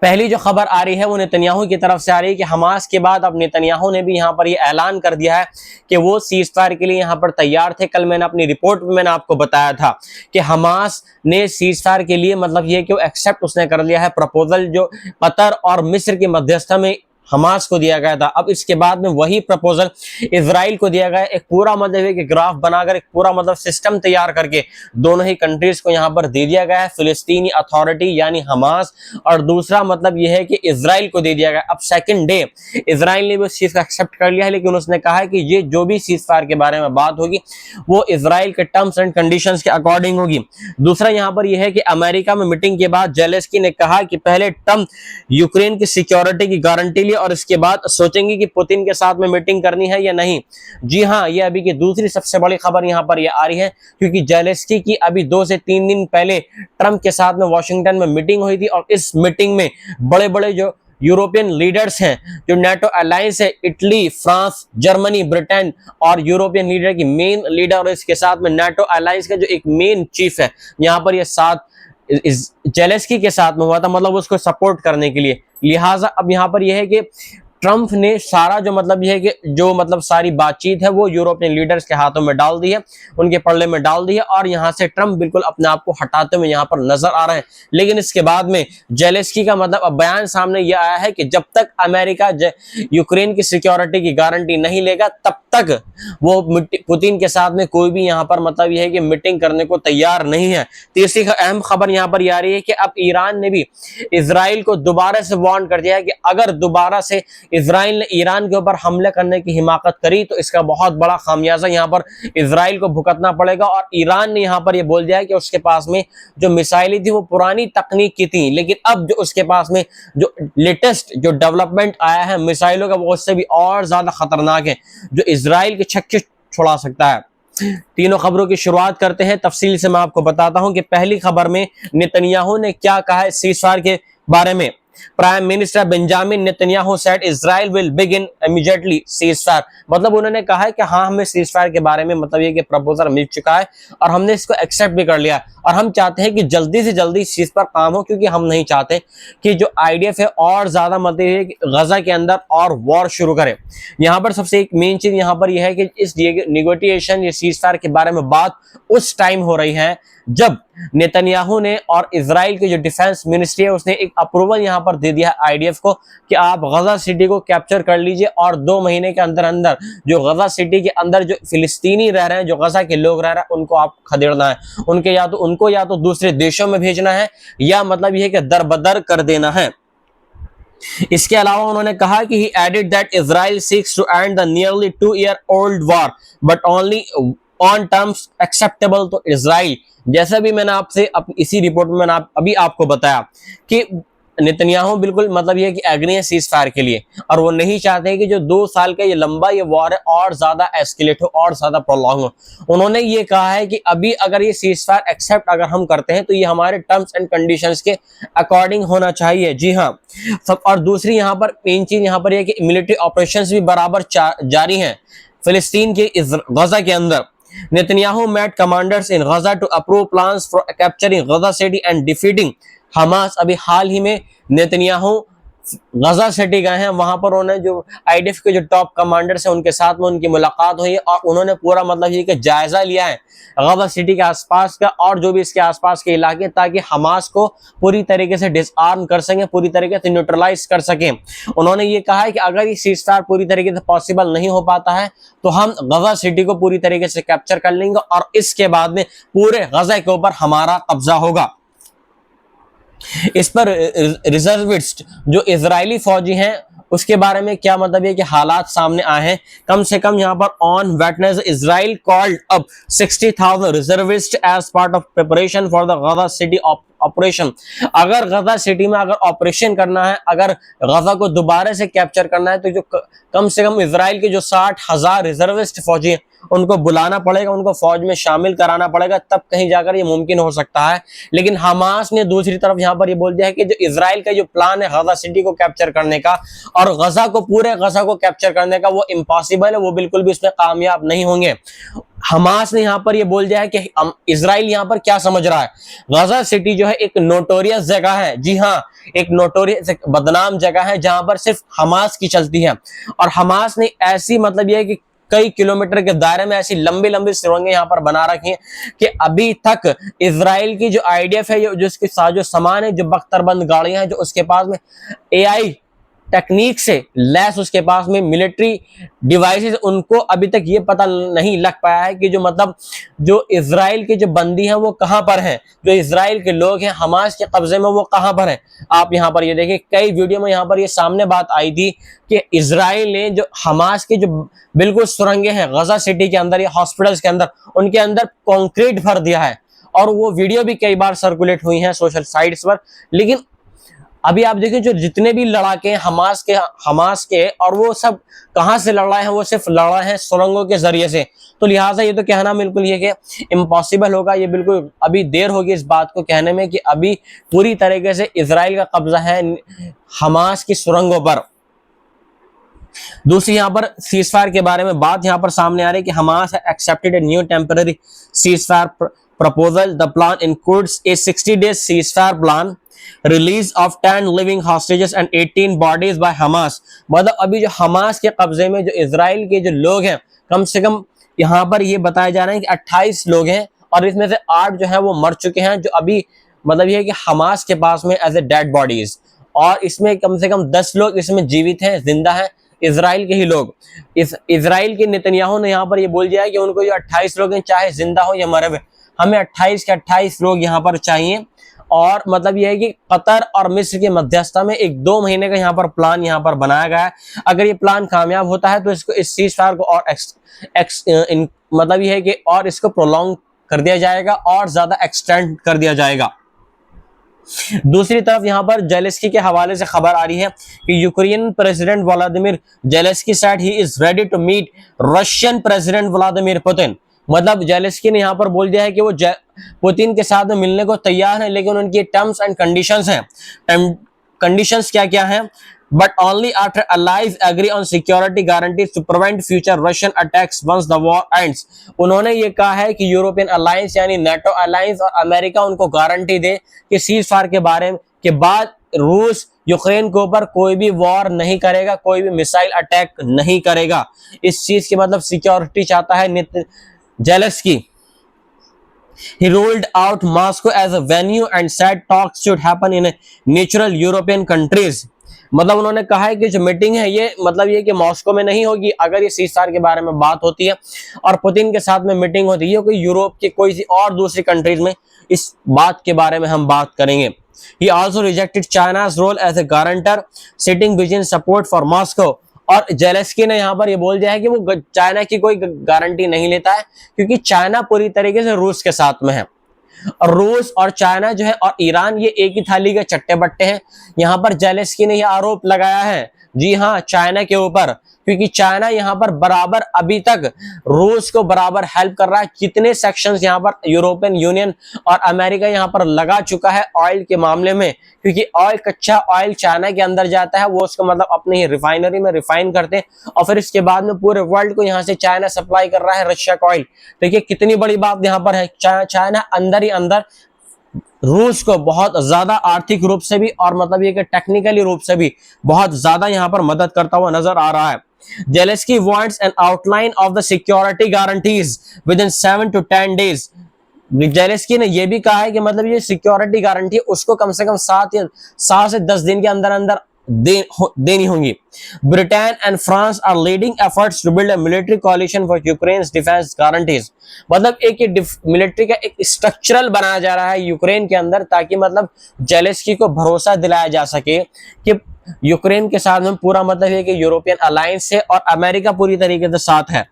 पहली जो खबर आ रही है वो नेतन्याहू की तरफ से आ रही है कि हमास के बाद अब नेतन्याहू ने भी यहाँ पर ये ऐलान कर दिया है कि वो सीज फायर के लिए यहाँ पर तैयार थे। कल मैंने अपनी रिपोर्ट में मैंने आपको बताया था कि हमास ने सीज फायर के लिए मतलब ये कि एक्सेप्ट उसने कर लिया है प्रपोजल जो कतर और मिस्र की मध्यस्थता में हमास को दिया गया था। अब इसके बाद में वही प्रपोजल इजराइल को दिया गया, एक पूरा मतलब है कि ग्राफ बनाकर एक पूरा मतलब सिस्टम तैयार करके दोनों ही कंट्रीज को यहाँ पर दे दिया गया है, फिलिस्तीनी अथॉरिटी यानी हमास, और दूसरा मतलब यह है कि इजराइल को दे दिया गया। अब सेकंड डे इजराइल ने भी उस चीज को एक्सेप्ट कर लिया है, लेकिन उसने कहा है कि ये जो भी सीज फायर के बारे में बात होगी वो इजराइल के टर्म्स एंड कंडीशंस के अकॉर्डिंग होगी। दूसरा यहाँ पर यह है कि अमेरिका में मीटिंग के बाद जेलेंस्की ने कहा कि पहले ट्रंप यूक्रेन की सिक्योरिटी की गारंटी लिए और इसके बाद सोचेंगे कि पुतिन के साथ में मीटिंग करनी है या नहीं। जी हाँ, ये अभी की दूसरी सबसे बड़ी खबर यहाँ पर ये आ रही है, क्योंकि जेलेंस्की की अभी 2 से 3 दिन पहले ट्रंप के साथ में वॉशिंगटन में मीटिंग हुई थी और इस मीटिंग में बड़े बड़े जो यूरोपियन लीडर्स हैं, जो नेटो अलायंस है, इटली, फ्रांस, जर्मनी, ब्रिटेन और यूरोपियन लीडर की मेन लीडर और इसके साथ में नेटो अलायंस का जो एक मेन चीफ है, यहाँ पर ये साथ इस जेलेंस्की के साथ में हुआ था, मतलब उसको सपोर्ट करने के लिए। लिहाजा अब यहाँ पर यह है कि ट्रंप ने सारा जो मतलब यह है कि जो मतलब सारी बातचीत है वो यूरोपियन लीडर्स के हाथों में डाल दी है, उनके पल्ले में डाल दी है और यहाँ से ट्रंप बिल्कुल अपने आप को हटाते हुए यहाँ पर नजर आ रहे हैं। लेकिन इसके बाद में जेलेंस्की का मतलब अब बयान सामने यह आया है कि जब तक अमेरिका यूक्रेन की सिक्योरिटी की गारंटी नहीं लेगा तब तक वो पुतिन के साथ में कोई भी यहाँ पर मतलब यह है कि मीटिंग करने को तैयार नहीं है। तीसरी अहम खबर यहाँ पर यह आ रही है कि अब ईरान ने भी इजराइल को दोबारा से वार्न कर दिया है कि अगर दोबारा से इजराइल ने ईरान के ऊपर हमले करने की हिमाकत करी तो इसका बहुत बड़ा खामियाजा यहाँ पर इजराइल को भुगतना पड़ेगा। और ईरान ने यहाँ पर यह बोल दिया है कि उसके पास में जो मिसाइलें थी वो पुरानी तकनीक की थी, लेकिन अब जो उसके पास में जो लेटेस्ट जो डेवलपमेंट आया है मिसाइलों का वो उससे भी और ज्यादा खतरनाक है, जो इजराइल के छक्के छुड़ा सकता है। तीनों खबरों की शुरुआत करते हैं, तफसील से मैं आपको बताता हूं कि पहली खबर में नेतन्याहू ने क्या कहा है सीज फायर के बारे में। Prime minister Benjamin Netanyahu said Israel will begin immediately cease fire, मतलब उन्होंने कहा है कि हाँ हमें सीज फायर के बारे में मतलब ये कि प्रपोजल मिल चुका है और हमने इसको एक्सेप्ट भी कर लिया और हम चाहते हैं कि जल्दी से जल्दी इस चीज पर काम हो, क्योंकि हम नहीं चाहते कि जो आईडीएफ है और ज्यादा मतलब ये कि गजा के अंदर और वॉर शुरू करे। यहाँ पर सबसे एक मेन चीज यहाँ पर यह है कि इस निगोटिएशन ये सीज फायर के बारे में बात उस टाइम हो रही है जब नेतन्याहू ने और इजराइल की जो डिफेंस मिनिस्ट्री है उसने एक अप्रूवल यहाँ पर दे दिया आईडीएफ को कि आप गजा सिटी को कैप्चर कर लीजिए और 2 महीने के अंदर अंदर जो गजा सिटी के अंदर जो फिलिस्तीनी रह रहे हैं, जो गजा के लोग रह रहे हैं, उनको आप खदेड़ना है, उनके या तो दूसरे देशों में भेजना है या मतलब यह कि दरबदर कर देना है। इसके अलावा उन्होंने कहा कि he added that Israel seeks to end the nearly 2-year-old war but only on terms acceptable to Israel। जैसा भी मैंने आपसे इसी रिपोर्ट में मैंने अभी आपको बताया कि नेतन्याहू बिल्कुल मतलब ये कि एग्री है सीज फायर के लिए और वो नहीं चाहते कि जो 2 साल का ये लंबा ये वॉर है और ज्यादा एस्केलेट हो और ज्यादा प्रोलॉन्ग हो। उन्होंने ये कहा है कि अभी अगर ये सीज फायर एक्सेप्ट अगर हम करते हैं तो ये हमारे टर्म्स एंड कंडीशंस के अकॉर्डिंग होना चाहिए। जी हाँ सब। और दूसरी यहाँ पर मेन चीज यहाँ पर यह कि मिलिट्री ऑपरेशंस भी बराबर जारी हैं फिलिस्तीन के गजा के अंदर। Netanyahu met commanders in Gaza to approve plans for capturing Gaza City and defeating Hamas। अभी हाल ही में नेतन्याहू गजा सिटी गए हैं, वहां पर उन्होंने जो आईडीएफ के जो टॉप कमांडर्स हैं उनके साथ में उनकी मुलाकात हुई है और उन्होंने पूरा मतलब ये कि जायजा लिया है गजा सिटी के आसपास का और जो भी इसके आसपास के इलाके, ताकि हमास को पूरी तरीके से डिसआर्म कर सकें, पूरी तरीके से न्यूट्रलाइज कर सकें। उन्होंने ये कहा है कि अगर ये सीज फायर पूरी तरीके से पॉसिबल नहीं हो पाता है तो हम गजा सिटी को पूरी तरीके से कैप्चर कर लेंगे और इसके बाद में पूरे गजा के ऊपर हमारा कब्जा होगा। इस पर रिजर्विस्ट जो इजरायली फौजी हैं उसके बारे में क्या मतलब है कि हालात सामने आए हैं। कम से कम यहाँ पर on Wednesday Israel called up 60,000 reservist as part of preparation for the Gaza City operation. अगर गजा सिटी में अगर ऑपरेशन करना है, अगर गजा को दोबारा से कैप्चर करना है तो जो कम से कम इजराइल के जो 60,000 रिजर्विस्ट फौजी हैं उनको बुलाना पड़ेगा, उनको फौज में शामिल कराना पड़ेगा, तब कहीं जाकर ये मुमकिन हो सकता है। लेकिन हमास ने दूसरी तरफ यहाँ पर ये बोल दिया है कि जो इजराइल का जो प्लान है गजा सिटी को कैप्चर करने का और गजा को, पूरे गजा को कैप्चर करने का, वो इम्पॉसिबल है, वो बिल्कुल भी इसमें कामयाब नहीं होंगे। हमास ने यहाँ पर ये बोल दिया है कि इजराइल यहाँ पर क्या समझ रहा है, गजा सिटी जो है एक नोटोरियस जगह है, जी हाँ, एक नोटोरियस, एक बदनाम जगह है जहां पर सिर्फ हमास की चलती है। और हमास ने ऐसी, मतलब ये है कि कई किलोमीटर के दायरे में ऐसी लंबी लंबी सुरंगें यहाँ पर बना रखी हैं कि अभी तक इजराइल की जो आईडीएफ है, जो इसके साजो सामान है, जो बख्तरबंद गाड़ियां हैं जो उसके पास में, एआई टेक्निक से लैस उसके पास में मिलिट्री डिवाइसेस, उनको अभी तक ये पता नहीं लग पाया है कि जो मतलब जो इजराइल के जो बंदी हैं वो कहां पर हैं, जो इजराइल के लोग हैं हमास के कब्जे में वो कहां पर हैं। आप यहां पर ये देखिए, कई वीडियो में यहां पर ये सामने बात आई थी कि इजराइल ने जो हमास के जो बिल्कुल सुरंगें हैं गजा सिटी के अंदर या हॉस्पिटल्स के अंदर, उनके अंदर कंक्रीट भर दिया है। और वो वीडियो भी कई बार सर्कुलेट हुई हैं सोशल साइट्स पर। लेकिन अभी आप देखिए, जो जितने भी लड़ाके हमास के और वो सब कहां से लड़ रहे हैं, वो सिर्फ लड़ रहे हैं सुरंगों के जरिए से। तो लिहाजा ये तो कहना बिल्कुल ये कि इम्पॉसिबल होगा, ये बिल्कुल अभी देर होगी इस बात को कहने में कि अभी पूरी तरीके से इजराइल का कब्जा है हमास की सुरंगों पर। दूसरी यहाँ पर सीजफायर के बारे में बात यहाँ पर सामने आ रही है कि Hamas has accepted a new temporary ceasefire proposal. The plan includes a 60 days ceasefire plan, release of 10 living hostages and 18 bodies by Hamas. मतलब अभी जो हमास के कब्जे में जो इजराइल के जो लोग हैं, कम से कम यहाँ पर ये बताया जा रहा है कि 28 लोग हैं और इसमें से 8 जो है वो मर चुके हैं, जो अभी मतलब ये है कि हमास के पास में एज ए डेड बॉडीज। और इसमें कम से कम 10 लोग इसमें जीवित हैं, जिंदा हैं, इजराइल के ही लोग। इस इजराइल के नेतन्याहू ने यहाँ पर ये बोल दिया है कि उनको जो 28 लोग हैं, चाहे जिंदा हो या मरे हुए, हमें 28 के 28 लोग यहाँ पर चाहिए। और मतलब यह है कि कतर और मिस्र की मध्यस्थता में एक 2 महीने का यहाँ पर प्लान यहाँ पर बनाया गया है। अगर ये प्लान कामयाब होता है तो इसको, इस सीजफायर को और मतलब यह है कि और इसको प्रोलॉन्ग कर दिया जाएगा और ज्यादा एक्सटेंड कर दिया जाएगा। दूसरी तरफ यहाँ पर जेलेंस्की के हवाले से खबर आ रही है कि Ukraine president Vladimir Zelensky said he is ready to meet Russian president Vladimir Putin. मतलब जेलेंस्की ने यहाँ पर बोल दिया है कि वो पुतिन के साथ में मिलने को तैयार है, लेकिन उनकी टर्म्स एंड कंडीशंस हैं। कंडीशंस क्या क्या हैं? But only after allies agree on security guarantees to prevent future Russian attacks once the war ends। उन्होंने ये कहा है कि यूरोपियन अलायंस यानी नेटो अलायंस और अमेरिका उनको गारंटी दे कि सीजफायर के बारे में के बाद रूस यूक्रेन के ऊपर कोई भी वॉर नहीं करेगा, कोई भी मिसाइल अटैक नहीं करेगा। इस चीज की मतलब सिक्योरिटी चाहता है Zelensky. He ruled out Moscow as a venue and said talks should happen in a neutral European countries। मतलब उन्होंने कहा है कि जो मीटिंग है ये मतलब ये कि मॉस्को में नहीं होगी, अगर ये सीजफायर के बारे में बात होती है और पुतिन के साथ में मीटिंग होती है कोई यूरोप के कोई सी और दूसरी कंट्रीज में, इस बात के बारे में हम बात करेंगे। He also rejected China's role as a guarantor, citing Beijing's support for Moscow। और जेलेंस्की ने यहाँ पर ये बोल दिया है कि वो चाइना की कोई गारंटी नहीं लेता है, क्योंकि चाइना पूरी तरीके से रूस के साथ में है। और रूस और चाइना जो है और ईरान ये एक ही थाली के चट्टे बट्टे हैं। यहाँ पर जेलेंस्की ने यह आरोप लगाया है, जी हाँ, चाइना के ऊपर, क्योंकि चाइना यहाँ पर बराबर अभी तक रूस को बराबर हेल्प कर रहा है। कितने सेक्शंस यहाँ पर यूरोपियन यूनियन और अमेरिका यहाँ पर लगा चुका है ऑयल के मामले में, क्योंकि ऑयल, कच्चा ऑयल चाइना के अंदर जाता है, वो उसको मतलब अपनी रिफाइनरी में रिफाइन करते हैं और फिर इसके बाद में पूरे वर्ल्ड को यहाँ से चाइना सप्लाई कर रहा है रशिया का ऑयल। देखिए कितनी बड़ी बात यहाँ पर है। चाइना अंदर ही अंदर रूस को बहुत ज्यादा आर्थिक रूप से भी और मतलब ये कि टेक्निकली रूप से भी बहुत ज्यादा यहाँ पर मदद करता हुआ नजर आ रहा है। Zelensky wants an outline of the security guarantees within 7 to 10 days। Zelensky ने यह भी कहा है कि मतलब ये सिक्योरिटी गारंटी उसको कम से कम 7 से 10 दिन के अंदर अंदर देनी होंगी। Britain and France are leading efforts to build a military coalition for Ukraine's defence guarantees. मतलब एक मिलिट्री का एक स्ट्रक्चरल बनाया जा रहा है यूक्रेन के अंदर, ताकि मतलब जेलेंस्की को भरोसा दिलाया जा सके कि यूक्रेन के साथ में पूरा मतलब है कि यूरोपियन अलायंस है और अमेरिका पूरी तरीके से साथ है।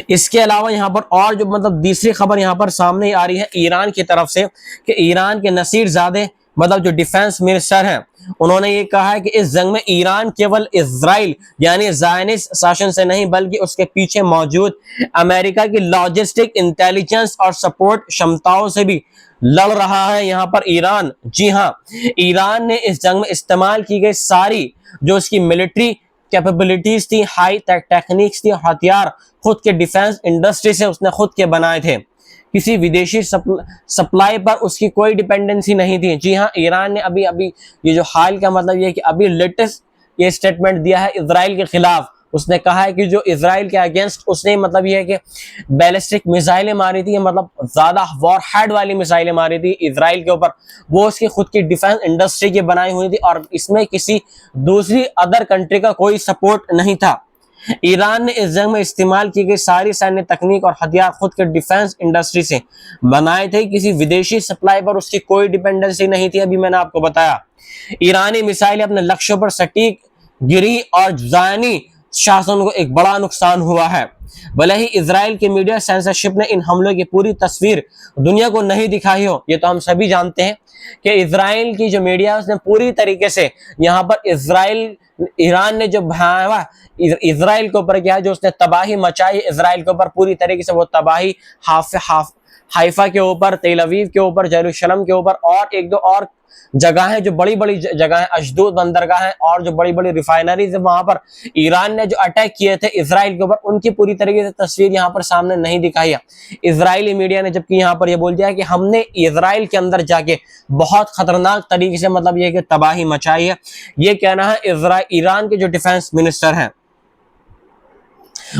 इसके अलावा यहाँ पर और जो मतलब तीसरी खबर यहाँ पर सामने आ रही है ईरान की तरफ से कि ईरान के नसीरजादे मतलब जो डिफेंस मिनिस्टर हैं, उन्होंने ये कहा है कि इस जंग में ईरान केवल इजराइल यानी ज़ायनिस्ट शासन से नहीं बल्कि उसके पीछे मौजूद अमेरिका की लॉजिस्टिक, इंटेलिजेंस और सपोर्ट क्षमताओं से भी लड़ रहा है। यहाँ पर ईरान, जी हाँ, ईरान ने इस जंग में इस्तेमाल की गई सारी जो उसकी मिलिट्री कैपेबिलिटीज थी, हाई टेक्निक्स थी, हथियार खुद के डिफेंस इंडस्ट्री से उसने खुद के बनाए थे। किसी विदेशी सप्लाई पर उसकी कोई डिपेंडेंसी नहीं थी। जी हाँ, ईरान ने अभी अभी ये जो हाल का मतलब ये कि अभी लेटेस्ट ये स्टेटमेंट दिया है इजराइल के खिलाफ। उसने कहा है कि जो इजराइल के अगेंस्ट उसने मतलब ये है कि बैलिस्टिक मिसाइलें मारी थी, मतलब ज्यादा वॉर हेड वाली मिसाइलें मारी थी इजराइल के ऊपर, वो उसकी खुद की डिफेंस इंडस्ट्री की बनाई हुई थी और इसमें किसी दूसरी अदर कंट्री का कोई सपोर्ट नहीं था। ईरान ने इस जंग में इस्तेमाल की गई सारी सैन्य तकनीक और हथियार खुद के डिफेंस इंडस्ट्री से बनाए थे। किसी विदेशी सप्लाई पर उसकी कोई डिपेंडेंसी नहीं थी। अभी मैंने आपको बताया ईरानी मिसाइलें अपने लक्ष्यों पर सटीक गिरी और ज़ायनी शासन को एक बड़ा नुकसान हुआ है। भले ही इजराइल के मीडिया सेंसरशिप ने इन हमलों की पूरी तस्वीर दुनिया को नहीं दिखाई हो, ये तो हम सभी जानते हैं कि इजराइल की जो मीडिया उसने पूरी तरीके से यहाँ पर ईरान ने जो भयावह इजराइल के ऊपर किया, जो उसने तबाही मचाई इजराइल के ऊपर, पूरी तरीके से वो तबाही हाइफा के ऊपर, तेल अवीव के ऊपर, जेरूशलम के ऊपर और एक दो और जगह है जो बड़ी बड़ी जगह है, अशदोद बंदरगाह है और जो बड़ी बड़ी रिफाइनरीज है, वहां पर ईरान ने जो अटैक किए थे इजराइल के ऊपर, उनकी पूरी तरीके से तस्वीर यहाँ पर सामने नहीं दिखाई है इजरायली मीडिया ने। जबकि यहाँ पर यह बोल दिया कि हमने इजराइल के अंदर जाके बहुत खतरनाक तरीके से मतलब यह कि तबाही मचाई है। ये कहना है ईरान के जो डिफेंस मिनिस्टर हैं।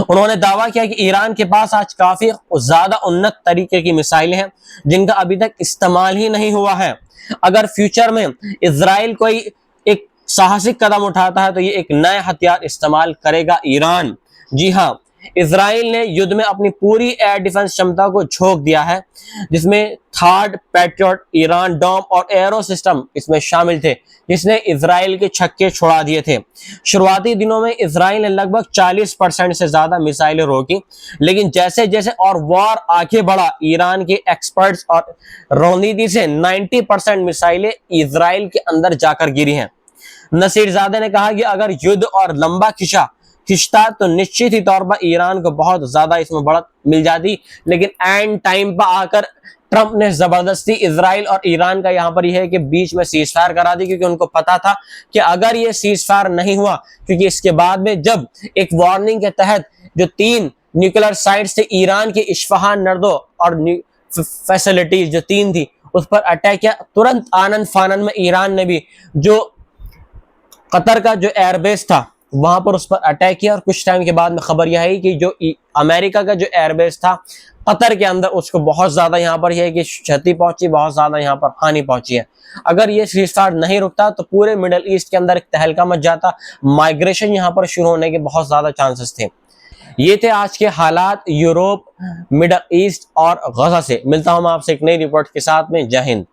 उन्होंने दावा किया कि ईरान के पास आज काफी ज्यादा उन्नत तरीके की मिसाइलें हैं जिनका अभी तक इस्तेमाल ही नहीं हुआ है। अगर फ्यूचर में इजराइल कोई एक साहसिक कदम उठाता है तो ये एक नया हथियार इस्तेमाल करेगा ईरान। जी हाँ, इजराइल ने युद्ध में अपनी पूरी एयर डिफेंस क्षमता को झोंक दिया है, जिसमें थर्ड पैट्रियट, ईरान डोम और एरो सिस्टम इसमें शामिल थे, जिसने इजराइल के छक्के छुड़ा दिए थे। शुरुआती दिनों में इजराइल ने लगभग 40% से ज्यादा मिसाइलें रोकी, लेकिन जैसे जैसे और वॉर आगे बढ़ा, ईरान के एक्सपर्ट्स और रणनीति से 90% मिसाइलें इजराइल के अंदर जाकर गिरी हैं। नसीरजादे ने कहा कि अगर युद्ध और लंबा खिंचता तो निश्चित ही तौर पर ईरान को बहुत ज्यादा इसमें बढ़त मिल जाती, लेकिन एंड टाइम पर आकर ट्रंप ने जबरदस्ती इजराइल और ईरान का यहाँ पर यह है कि बीच में सीज फायर करा दी, क्योंकि उनको पता था कि अगर ये सीज फायर नहीं हुआ, क्योंकि इसके बाद में जब एक वार्निंग के तहत जो 3 न्यूक्लियर साइट्स थे ईरान के, इस्फहान, नर्दो और फैसिलिटीज जो 3 थी, उस पर अटैक किया। तुरंत आनन फानन में ईरान ने भी जो कतर का जो एयरबेस था वहां पर उस पर अटैक किया और कुछ टाइम के बाद में खबर यह आई कि जो अमेरिका का जो एयरबेस था कतर के अंदर, उसको बहुत ज्यादा यहाँ पर यह है कि क्षति पहुंची, बहुत ज्यादा यहाँ पर हानि पहुंची है। अगर ये सीज़फायर नहीं रुकता तो पूरे मिडिल ईस्ट के अंदर एक तहलका मच जाता, माइग्रेशन यहाँ पर शुरू होने के बहुत ज्यादा चांसेस थे। ये थे आज के हालात यूरोप, मिडिल ईस्ट और गजा से। मिलता हूं मैं आपसे एक नई रिपोर्ट के साथ में। जय हिंद।